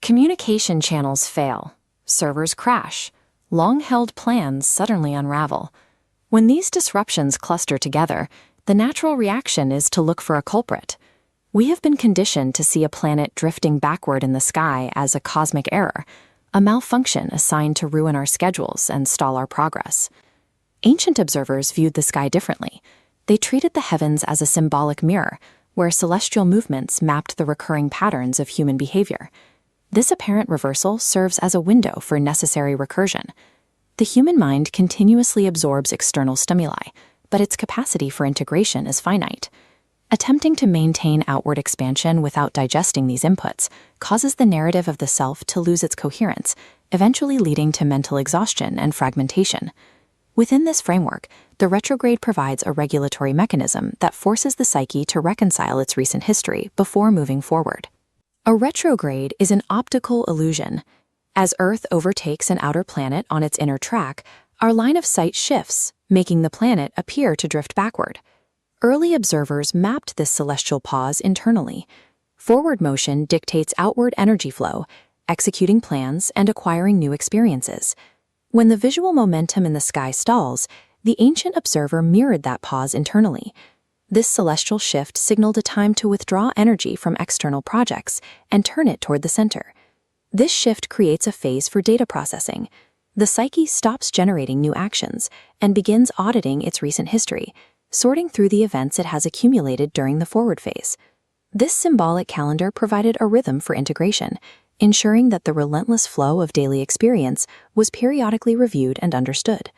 Communication channels fail, servers crash, long-held plans suddenly unravel. When these disruptions cluster together, the natural reaction is to look for a culprit. We have been conditioned to see a planet drifting backward in the sky as a cosmic error, a malfunction assigned to ruin our schedules and stall our progress. Ancient observers viewed the sky differently. They treated the heavens as a symbolic mirror, where celestial movements mapped the recurring patterns of human behavior. This apparent reversal serves as a window for necessary recursion. The human mind continuously absorbs external stimuli, but its capacity for integration is finite. Attempting to maintain outward expansion without digesting these inputs causes the narrative of the self to lose its coherence, eventually leading to mental exhaustion and fragmentation. Within this framework, the retrograde provides a regulatory mechanism that forces the psyche to reconcile its recent history before moving forward. A retrograde is an optical illusion. As Earth overtakes an outer planet on its inner track, our line of sight shifts, making the planet appear to drift backward. Early observers mapped this celestial pause internally. Forward motion dictates outward energy flow, executing plans and acquiring new experiences. When the visual momentum in the sky stalls, the ancient observer mirrored that pause internally. This celestial shift signaled a time to withdraw energy from external projects and turn it toward the center. This shift creates a phase for data processing. The psyche stops generating new actions and begins auditing its recent history, sorting through the events it has accumulated during the forward phase. This symbolic calendar provided a rhythm for integration, ensuring that the relentless flow of daily experience was periodically reviewed and understood.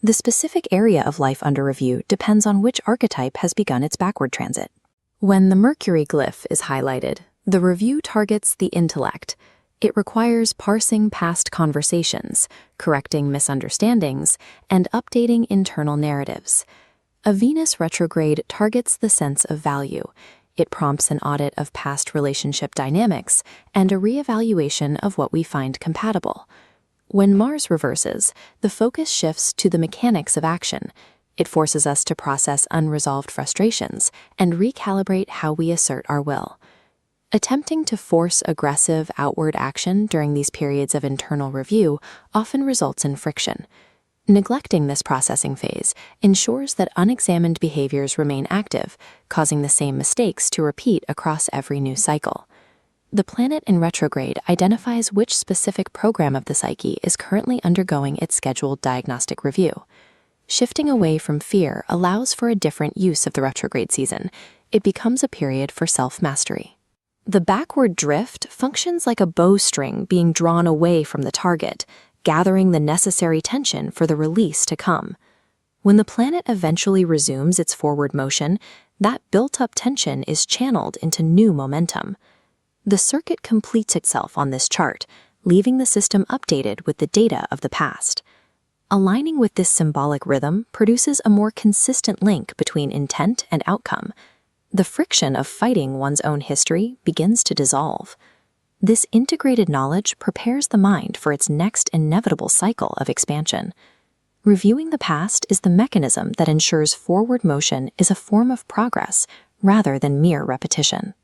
The specific area of life under review depends on which archetype has begun its backward transit. When the Mercury glyph is highlighted, the review targets the intellect. It requires parsing past conversations, correcting misunderstandings, and updating internal narratives. A Venus retrograde targets the sense of value. It prompts an audit of past relationship dynamics and a reevaluation of what we find compatible. When Mars reverses, the focus shifts to the mechanics of action. It forces us to process unresolved frustrations and recalibrate how we assert our will. Attempting to force aggressive outward action during these periods of internal review often results in friction. Neglecting this processing phase ensures that unexamined behaviors remain active, causing the same mistakes to repeat across every new cycle. The planet in retrograde identifies which specific program of the psyche is currently undergoing its scheduled diagnostic review. Shifting away from fear allows for a different use of the retrograde season. It becomes a period for self-mastery. The backward drift functions like a bowstring being drawn away from the target, gathering the necessary tension for the release to come. When the planet eventually resumes its forward motion, that built-up tension is channeled into new momentum. The circuit completes itself on this chart, leaving the system updated with the data of the past. Aligning with this symbolic rhythm produces a more consistent link between intent and outcome. The friction of fighting one's own history begins to dissolve. This integrated knowledge prepares the mind for its next inevitable cycle of expansion. Reviewing the past is the mechanism that ensures forward motion is a form of progress rather than mere repetition.